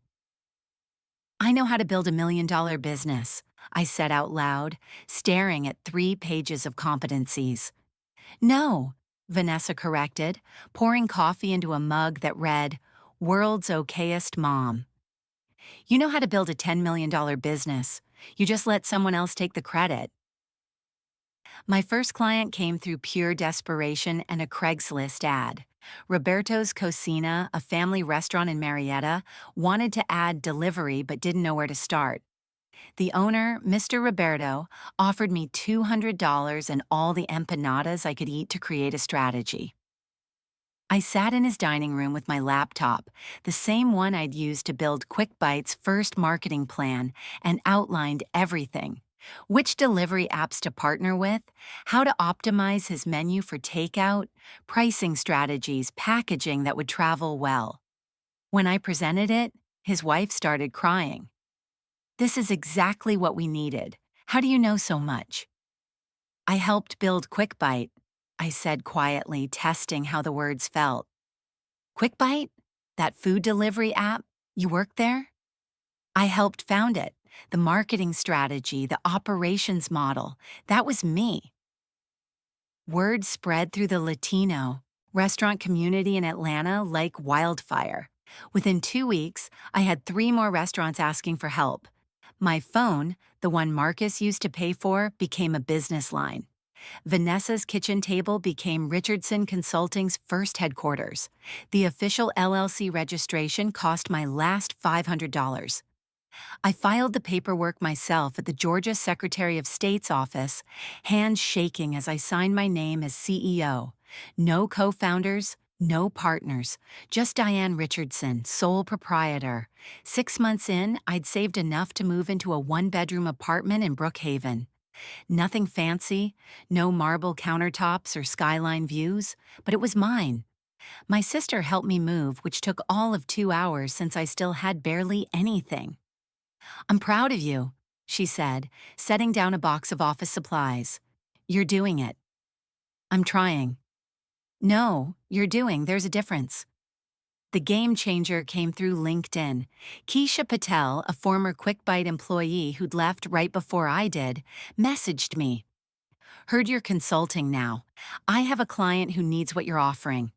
"I know how to build $1 million business," I said out loud, staring at 3 pages of competencies. "No," Vanessa corrected, pouring coffee into a mug that read, "World's Okayest Mom." "You know how to build a $10 million business. You just let someone else take the credit." My first client came through pure desperation and a Craigslist ad. Roberto's Cocina, a family restaurant in Marietta, wanted to add delivery but didn't know where to start. The owner, Mr. Roberto, offered me $200 and all the empanadas I could eat to create a strategy. I sat in his dining room with my laptop, the same one I'd used to build Quick Bite's first marketing plan, and outlined everything: which delivery apps to partner with, how to optimize his menu for takeout, pricing strategies, packaging that would travel well. When I presented it, his wife started crying. "This is exactly what we needed. How do you know so much?" "I helped build Quick Bite," I said quietly, testing how the words felt. "Quick Bite? That food delivery app? You worked there?" "I helped found it. The marketing strategy, the operations model. That was me." Word spread through the Latino restaurant community in Atlanta like wildfire. Within 2 weeks, I had 3 more restaurants asking for help. My phone, the one Marcus used to pay for, became a business line. Vanessa's kitchen table became Richardson Consulting's first headquarters. The official LLC registration cost my last $500. I filed the paperwork myself at the Georgia Secretary of State's office, hands shaking as I signed my name as CEO. No co-founders, no partners, just Diane Richardson, sole proprietor. 6 months in, I'd saved enough to move into a 1-bedroom apartment in Brookhaven. Nothing fancy, no marble countertops or skyline views, but it was mine. My sister helped me move, which took all of 2 hours since I still had barely anything. "I'm proud of you," she said, setting down a box of office supplies. "You're doing it." "I'm trying." "No, you're doing. There's a difference." The game changer came through LinkedIn. Keisha Patel, a former Quick Bite employee who'd left right before I did, messaged me. "Heard you're consulting now. I have a client who needs what you're offering."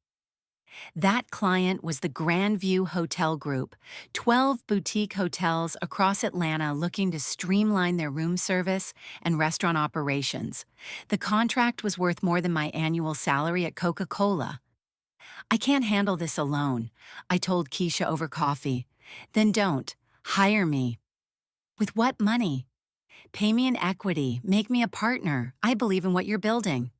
That client was the Grandview Hotel Group, 12 boutique hotels across Atlanta looking to streamline their room service and restaurant operations. The contract was worth more than my annual salary at Coca-Cola. I can't handle this alone, I told Keisha over coffee. Then don't. Hire me. With what money? Pay me in equity. Make me a partner. I believe in what you're building.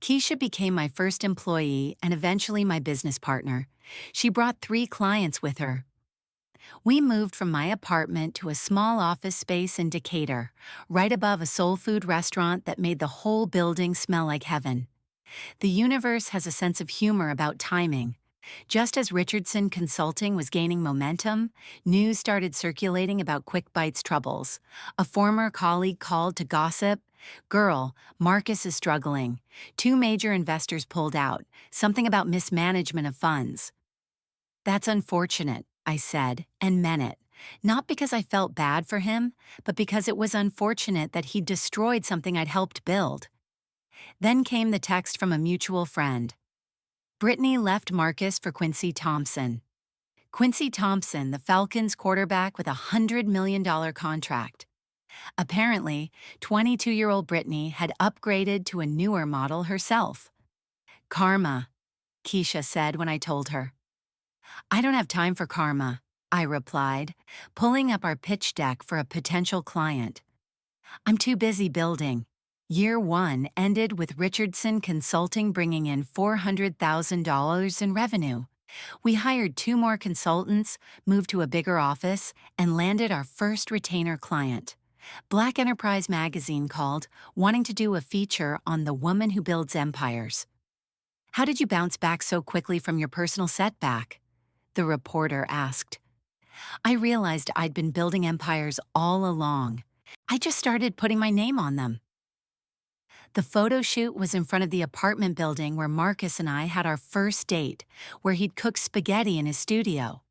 Keisha became my first employee and eventually my business partner. She brought 3 clients with her. We moved from my apartment to a small office space in Decatur, right above a soul food restaurant that made the whole building smell like heaven. The universe has a sense of humor about timing. Just as Richardson Consulting was gaining momentum, news started circulating about Quick Bite's troubles. A former colleague called to gossip. Girl, Marcus is struggling. 2 major investors pulled out, something about mismanagement of funds. That's unfortunate, I said, and meant it. Not because I felt bad for him, but because it was unfortunate that he'd destroyed something I'd helped build. Then came the text from a mutual friend. Brittany left Marcus for Quincy Thompson. Quincy Thompson, the Falcons quarterback with a $100 million contract. Apparently, 22-year-old Brittany had upgraded to a newer model herself. Karma, Keisha said when I told her. I don't have time for karma, I replied, pulling up our pitch deck for a potential client. I'm too busy building. Year 1 ended with Richardson Consulting bringing in $400,000 in revenue. We hired 2 more consultants, moved to a bigger office, and landed our first retainer client. Black Enterprise magazine called, wanting to do a feature on the woman who builds empires. How did you bounce back so quickly from your personal setback? The reporter asked. I realized I'd been building empires all along. I just started putting my name on them. The photo shoot was in front of the apartment building where Marcus and I had our first date, where he'd cooked spaghetti in his studio.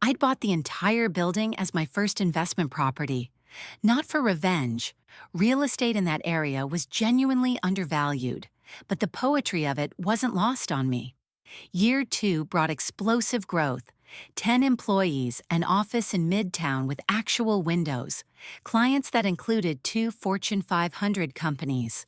I'd bought the entire building as my first investment property. Not for revenge. Real estate in that area was genuinely undervalued, but the poetry of it wasn't lost on me. Year 2 brought explosive growth. 10 employees, an office in Midtown with actual windows, clients that included 2 Fortune 500 companies.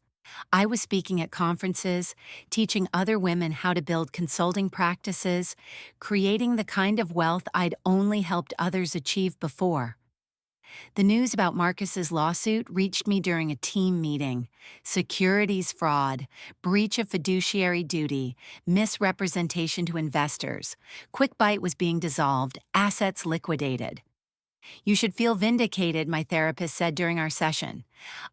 I was speaking at conferences, teaching other women how to build consulting practices, creating the kind of wealth I'd only helped others achieve before. The news about Marcus's lawsuit reached me during a team meeting. Securities fraud, breach of fiduciary duty, misrepresentation to investors. Quick Bite was being dissolved, assets liquidated. You should feel vindicated, my therapist said during our session.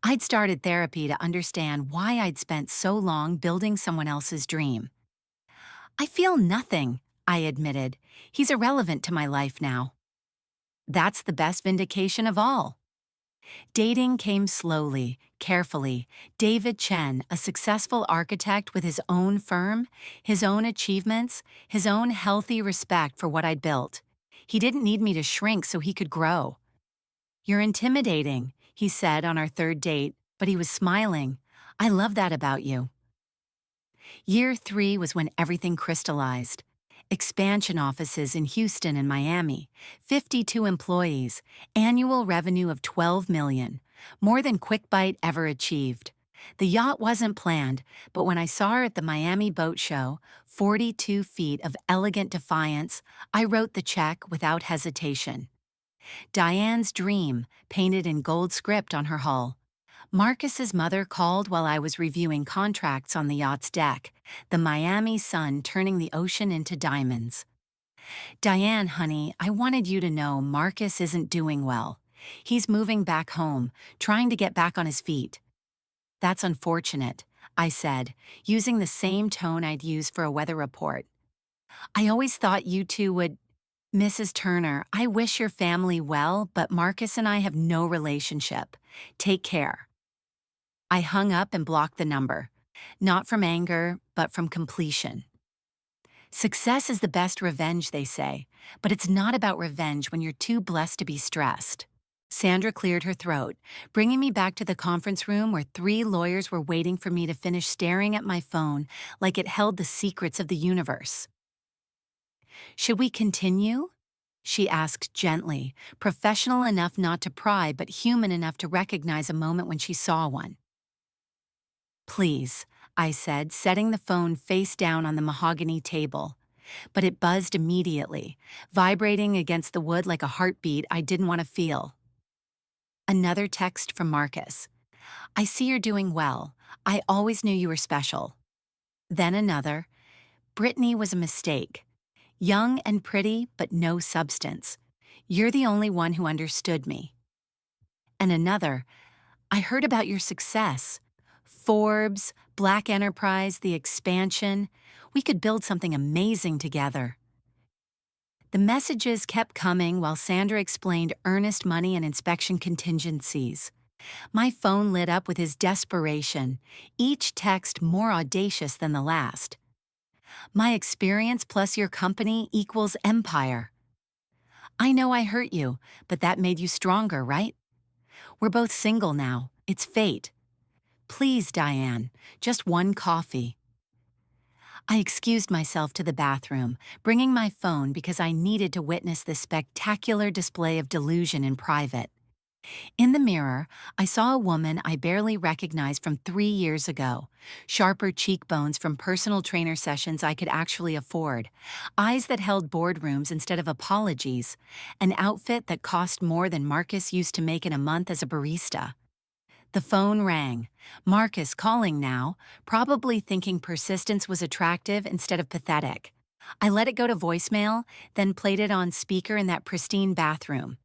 I'd started therapy to understand why I'd spent so long building someone else's dream. I feel nothing, I admitted. He's irrelevant to my life now. That's the best vindication of all. Dating came slowly, carefully. David Chen, a successful architect with his own firm, his own achievements, his own healthy respect for what I'd built. He didn't need me to shrink so he could grow. You're intimidating, he said on our 3rd date, but he was smiling. I love that about you. Year 3 was when everything crystallized. Expansion offices in Houston and Miami, 52 employees, annual revenue of $12 million, more than Quick Bite ever achieved. The yacht wasn't planned, but when I saw her at the Miami Boat Show, 42 feet of elegant defiance, I wrote the check without hesitation. Diane's dream, painted in gold script on her hull. Marcus's mother called while I was reviewing contracts on the yacht's deck, the Miami sun turning the ocean into diamonds. Diane, honey, I wanted you to know Marcus isn't doing well. He's moving back home, trying to get back on his feet. That's unfortunate, I said, using the same tone I'd use for a weather report. I always thought you two would... Mrs. Turner, I wish your family well, but Marcus and I have no relationship. Take care. I hung up and blocked the number, not from anger, but from completion. Success is the best revenge, they say, but it's not about revenge when you're too blessed to be stressed. Sandra cleared her throat, bringing me back to the conference room where three lawyers were waiting for me to finish staring at my phone like it held the secrets of the universe. "Should we continue?" she asked gently, professional enough not to pry but human enough to recognize a moment when she saw one. "Please," I said, setting the phone face down on the mahogany table. But it buzzed immediately, vibrating against the wood like a heartbeat I didn't want to feel. Another text from Marcus. "I see you're doing well. I always knew you were special." Then another. "Brittany was a mistake. Young and pretty, but no substance. You're the only one who understood me." And another. "I heard about your success. Forbes, Black Enterprise, the expansion. We could build something amazing together." The messages kept coming while Sandra explained earnest money and inspection contingencies. My phone lit up with his desperation, each text more audacious than the last. "My experience plus your company equals empire. I know I hurt you, but that made you stronger, right? We're both single now. It's fate. Please, Diane, just one coffee." I excused myself to the bathroom, bringing my phone because I needed to witness this spectacular display of delusion in private. In the mirror, I saw a woman I barely recognized from 3 years ago, sharper cheekbones from personal trainer sessions I could actually afford, eyes that held boardrooms instead of apologies, an outfit that cost more than Marcus used to make in a month as a barista. The phone rang. Marcus calling now, probably thinking persistence was attractive instead of pathetic. I let it go to voicemail, then played it on speaker in that pristine bathroom.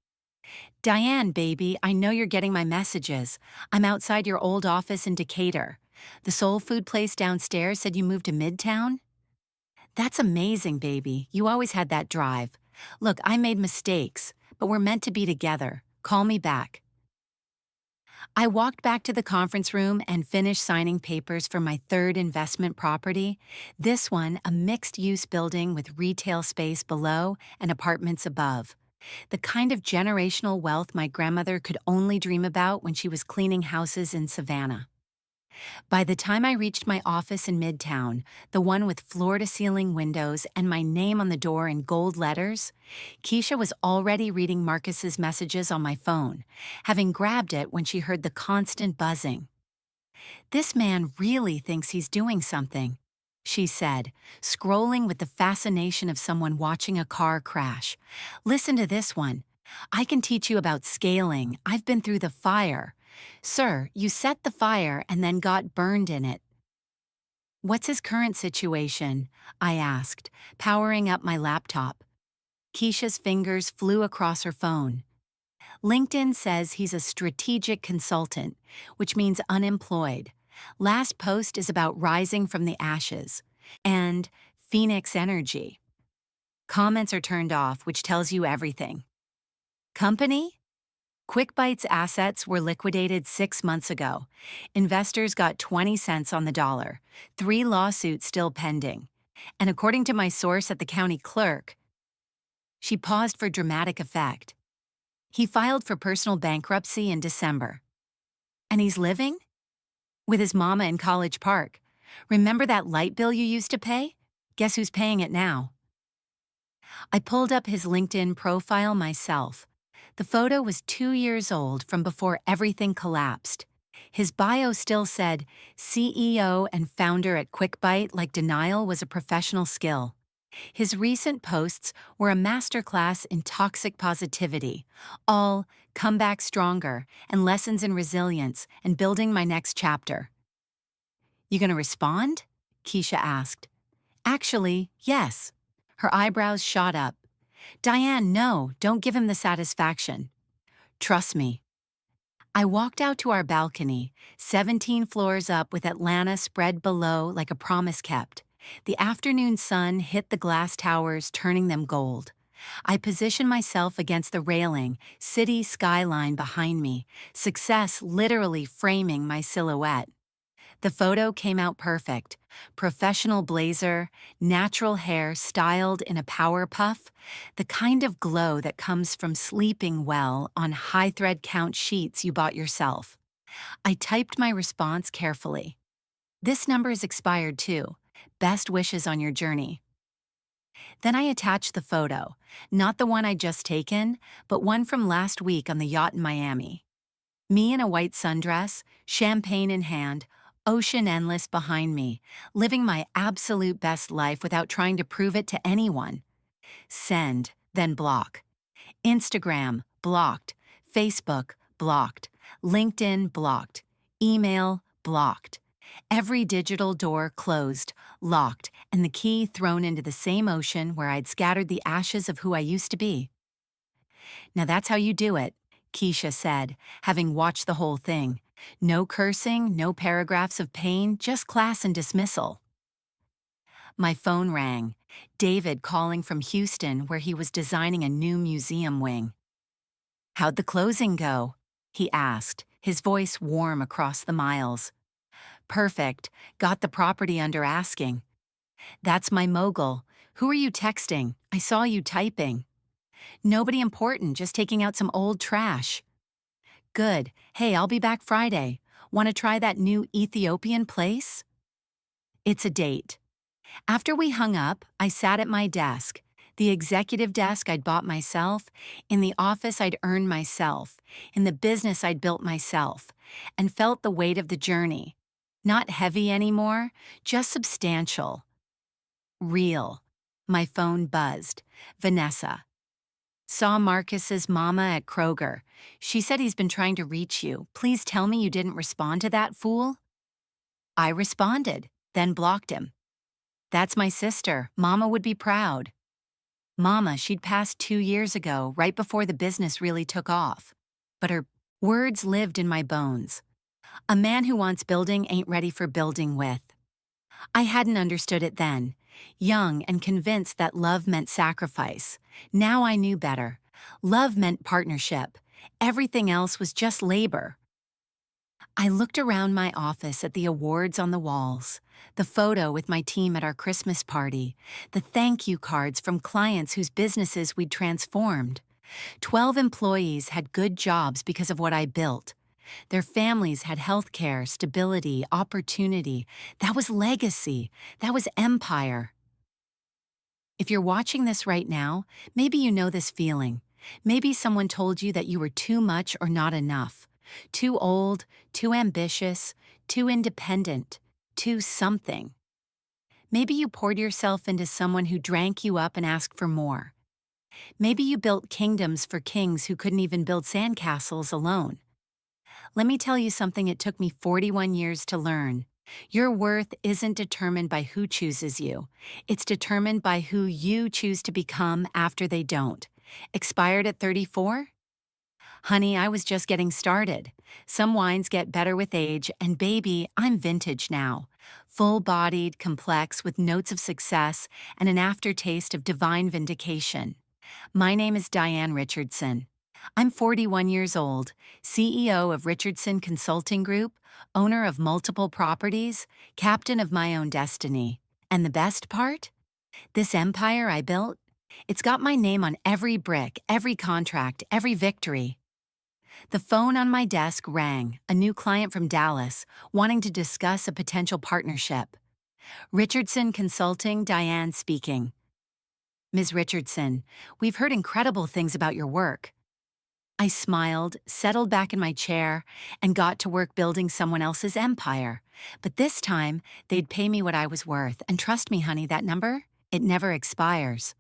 "Diane, baby, I know you're getting my messages. I'm outside your old office in Decatur. The soul food place downstairs said you moved to Midtown?" "That's amazing, baby. You always had that drive. Look, I made mistakes, but we're meant to be together. Call me back." I walked back to the conference room and finished signing papers for my third investment property, this one a mixed-use building with retail space below and apartments above. The kind of generational wealth my grandmother could only dream about when she was cleaning houses in Savannah. By the time I reached my office in Midtown, the one with floor-to-ceiling windows and my name on the door in gold letters, Keisha was already reading Marcus's messages on my phone, having grabbed it when she heard the constant buzzing. "This man really thinks he's doing something," she said, scrolling with the fascination of someone watching a car crash. "Listen to this one. I can teach you about scaling. I've been through the fire. Sir, you set the fire and then got burned in it." "What's his current situation?" I asked, powering up my laptop. Keisha's fingers flew across her phone. "LinkedIn says he's a strategic consultant, which means unemployed. Last post is about rising from the ashes. And Phoenix Energy. Comments are turned off, which tells you everything. Company? QuickBite's assets were liquidated 6 months ago. Investors got 20 cents on the dollar. 3 lawsuits still pending. And according to my source at the county clerk," she paused for dramatic effect, "he filed for personal bankruptcy in December. And he's living? With his mama in College Park. Remember that light bill you used to pay? Guess who's paying it now?" I pulled up his LinkedIn profile myself. The photo was 2 years old from before everything collapsed. His bio still said CEO and founder at QuickBite, like denial was a professional skill. His recent posts were a masterclass in toxic positivity, all "come back stronger" and lessons in resilience and building my next chapter. "You gonna respond?" Keisha asked. "Actually, yes." Her eyebrows shot up. "Diane, no, don't give him the satisfaction. Trust me." I walked out to our balcony, 17 floors up with Atlanta spread below like a promise kept. The afternoon sun hit the glass towers, turning them gold. I positioned myself against the railing, city skyline behind me, success literally framing my silhouette. The photo came out perfect. Professional blazer, natural hair styled in a power puff, the kind of glow that comes from sleeping well on high thread count sheets you bought yourself. I typed my response carefully. This number is expired too. Best wishes on your journey. Then I attached the photo, not the one I'd just taken, but one from last week on the yacht in Miami. Me in a white sundress, champagne in hand, ocean endless behind me, living my absolute best life without trying to prove it to anyone. Send, then block. Instagram, blocked. Facebook, blocked. LinkedIn, blocked. Email, blocked. Every digital door closed, locked, and the key thrown into the same ocean where I'd scattered the ashes of who I used to be. Now that's how you do it, Keisha said, having watched the whole thing. No cursing, no paragraphs of pain, just class and dismissal. My phone rang. David calling from Houston, where he was designing a new museum wing. How'd the closing go? He asked, his voice warm across the miles. Perfect. Got the property under asking. That's my mogul. Who are you texting? I saw you typing. Nobody important, just taking out some old trash. Good. Hey, I'll be back Friday. Want to try that new Ethiopian place? It's a date. After we hung up, I sat at my desk, the executive desk I'd bought myself, in the office I'd earned myself, in the business I'd built myself, and felt the weight of the journey. Not heavy anymore, just substantial. Real. My phone buzzed. Vanessa. Saw Marcus's mama at Kroger. She said he's been trying to reach you. Please tell me you didn't respond to that fool? I responded, then blocked him. That's my sister. Mama would be proud. Mama, she'd passed 2 years ago, right before the business really took off. But her words lived in my bones. A man who wants building ain't ready for building with. I hadn't understood it then. Young and convinced that love meant sacrifice. Now I knew better. Love meant partnership. Everything else was just labor. I looked around my office at the awards on the walls, the photo with my team at our Christmas party, the thank you cards from clients whose businesses we'd transformed. 12 employees had good jobs because of what I built. Their families had health care, stability, opportunity. That was legacy. That was empire. If you're watching this right now, maybe you know this feeling. Maybe someone told you that you were too much or not enough. Too old, too ambitious, too independent, too something. Maybe you poured yourself into someone who drank you up and asked for more. Maybe you built kingdoms for kings who couldn't even build sandcastles alone. Let me tell you something it took me 41 years to learn. Your worth isn't determined by who chooses you. It's determined by who you choose to become after they don't. Expired at 34? Honey, I was just getting started. Some wines get better with age, and baby, I'm vintage now. Full-bodied, complex, with notes of success and an aftertaste of divine vindication. My name is Diane Richardson. I'm 41 years old, CEO of Richardson Consulting Group, owner of multiple properties, captain of my own destiny. And the best part? This empire I built, it's got my name on every brick, every contract, every victory. The phone on my desk rang, a new client from Dallas, wanting to discuss a potential partnership. Richardson Consulting, Diane speaking. Ms. Richardson, we've heard incredible things about your work. I smiled, settled back in my chair, and got to work building someone else's empire. But this time, they'd pay me what I was worth, and trust me, honey, that number, it never expires.